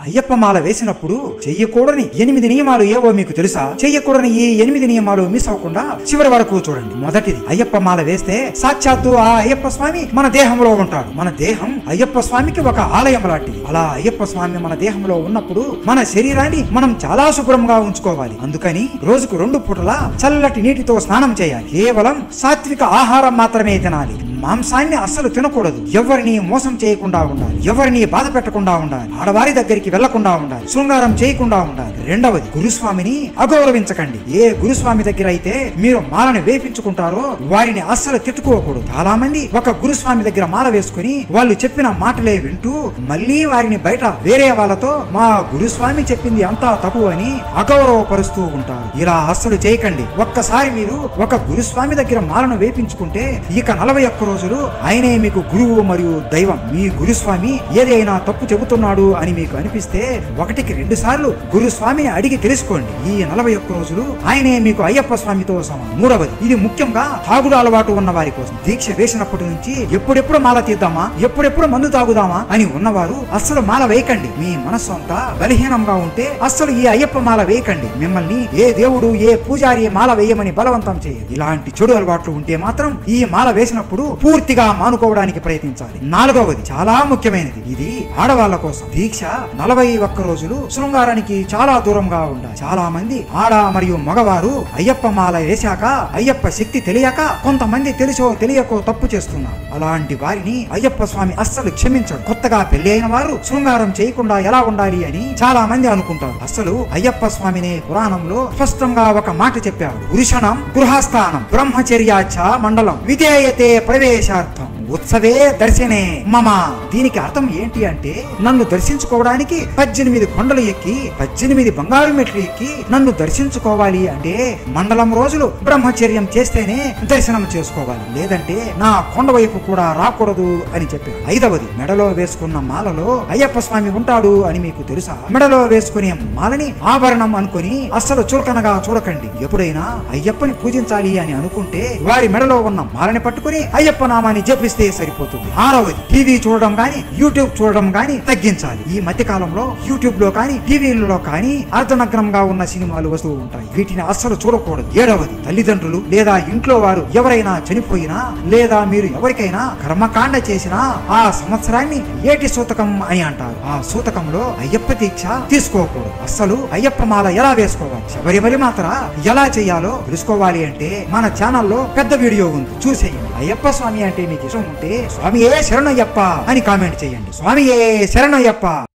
అయ్యప్ప మాల వేసినప్పుడు చెయ్యకూడని 8 నియమాలు ఏవో మీకు తెలుసా? చెయ్యకూడని ఈ 8 నియమాలు మిస్ అవ్వకుండా చివరి వరకు చూడండి. మొదటిది, అయ్యప్ప మాల వేస్తే సాక్షాత్తు ఆ అయ్యప్ప స్వామి మన దేహంలో ఉంటాడు. మన దేహం అయ్యప్ప స్వామికి ఒక ఆలయం లాంటిది. అలా అయ్యప్ప స్వామి మన దేహంలో ఉన్నప్పుడు మన శరీరాన్ని మనం చాలా శుభ్రంగా ఉంచుకోవాలి. అందుకని రోజుకు 2 పూటలా చల్లటి నీటితో స్నానం చేయాలి. కేవలం సాత్విక ఆహారం మాత్రమే తినాలి. మాంసాన్ని అస్సలు తినకూడదు. ఎవరిని మోసం చేయకుండా ఉండాలి. ఎవరిని బాధ పెట్టకుండా ఉండాలి. ఆడవారి దగ్గరికి వెళ్లకుండా ఉండాలి. శృంగారం చేయకుండా ఉండాలి. రెండవది, గురుస్వామిని అగౌరవించకండి. ఏ గురుస్వామి దగ్గర అయితే మీరు మాలను వేపించుకుంటారో వారిని అస్సలు తిట్టుకోకూడదు. చాలా మంది ఒక గురుస్వామి దగ్గర మాల వేసుకుని వాళ్ళు చెప్పిన మాటలే వింటూ మళ్ళీ వారిని బయట వేరే వాళ్ళతో మా గురుస్వామి చెప్పింది అంతా తప్పు అని అగౌరవపరుస్తూ ఉంటారు. ఇలా అస్సలు చేయకండి. ఒక్కసారి మీరు ఒక గురుస్వామి దగ్గర మాలను వేపించుకుంటే ఇక 41 రోజులు ఆయనే మీకు గురువు మరియు దైవం. మీ గురుస్వామి ఏదైనా తప్పు చెబుతున్నాడు అని మీకు అనిపిస్తే 1కి 2 సార్లు గురుస్వామిని అడిగి తెలుసుకోండి. ఈ 41 రోజులు ఆయనే మీకు అయ్యప్ప స్వామితో సమానం. మూడవది, ఇది ముఖ్యంగా తాగుడు అలవాటు ఉన్న వారి కోసం. దీక్ష వేసినప్పటి నుంచి ఎప్పుడెప్పుడు మాల తీద్దామా, ఎప్పుడెప్పుడు మందు తాగుదామా అని ఉన్నవారు అస్సలు మాల వేయకండి. మీ మనస్సు అంతా బలహీనంగా ఉంటే అస్సలు ఈ అయ్యప్ప మాల వేయకండి. మిమ్మల్ని ఏ దేవుడు ఏ పూజారి మాల వేయమని బలవంతం చేయదు. ఇలాంటి చెడు అలవాట్లు ఉంటే మాత్రం ఈ మాల వేసినప్పుడు పూర్తిగా మానుకోవడానికి ప్రయత్నించాలి. నాలుగవది, చాలా ముఖ్యమైనది. ఇది ఆడవాళ్ల కోసం. దీక్ష 41 రోజులు శృంగారానికి చాలా దూరంగా ఉండాలి. చాలా మంది ఆడ మరియు మగవారు అయ్యప్ప మాల వేశాక అయ్యప్ప శక్తి తెలియక కొంతమంది తెలుసో తెలియకో తప్పు చేస్తున్నారు. అలాంటి వారిని అయ్యప్ప స్వామి అస్సలు క్షమించడు. కొత్తగా పెళ్లి అయిన వారు శృంగారం చేయకుండా ఎలా ఉండాలి అని చాలా మంది అనుకుంటారు. అసలు అయ్యప్ప స్వామినే పురాణంలో స్పష్టంగా ఒక మాట చెప్పారు. పురుషణం గృహస్థానం బ్రహ్మచర్యాచ మండలం విధేయతే ప్రవేశార్థం ఉత్సవే దర్శనే మమ. దీనికి అర్థం ఏంటి అంటే, నన్ను దర్శించుకోవడానికి 18 కొండలు ఎక్కి 18 బంగారు మెట్లు ఎక్కి నన్ను దర్శించుకోవాలి అంటే మండలం రోజులు బ్రహ్మచర్యం చేస్తేనే దర్శనం చేసుకోవాలి. లేదంటే నా కొండ వైపు కూడా రాకూడదు అని చెప్పారు. ఐదవది, మెడలో వేసుకున్న మాలలో అయ్యప్ప స్వామి ఉంటాడు అని మీకు తెలుసా? మెడలో వేసుకునే మాలని ఆభరణం అనుకుని అస్సలు చులకనగా చూడకండి. ఎప్పుడైనా అయ్యప్పని పూజించాలి అని అనుకుంటే వారి మెడలో ఉన్న మాలని పట్టుకుని అయ్యప్ప నామాన్ని జపిస్తే సరిపోతుంది. ఆరవది, టీవీ చూడడం గాని యూట్యూబ్ చూడడం గాని తగ్గించాలి. ఈ మధ్య కాలంలో యూట్యూబ్ లో కానీ టీవీలలో కానీ అర్ధనగ్నంగా ఉన్న సినిమాలు వస్తూ ఉంటాయి. వీటిని అస్సలు చూడకూడదు. ఏడవది, తల్లిదండ్రులు లేదా ఇంట్లో వారు ఎవరైనా చనిపోయినా లేదా మీరు ఎవరికైనా కర్మకాండ చేసినా ఆ సంవత్సరాన్ని ఏటి సూతకం అని అంటారు. ఆ సూతకంలో అయ్యప్ప దీక్ష తీసుకోకూడదు. అస్సలు అయ్యప్ప మాల ఎలా వేసుకోవాలి, శబరిమల మాత్ర ఎలా చేయాలో తెలుసుకోవాలి అంటే మన ఛానల్లో పెద్ద వీడియో ఉంది, చూసేయండి. అయ్యప్ప స్వామి అంటే మీకు ఇష్టం ఉంటే స్వామియే శరణయ్యప్ప అని కామెంట్ చేయండి. స్వామియే శరణయ్యప్ప.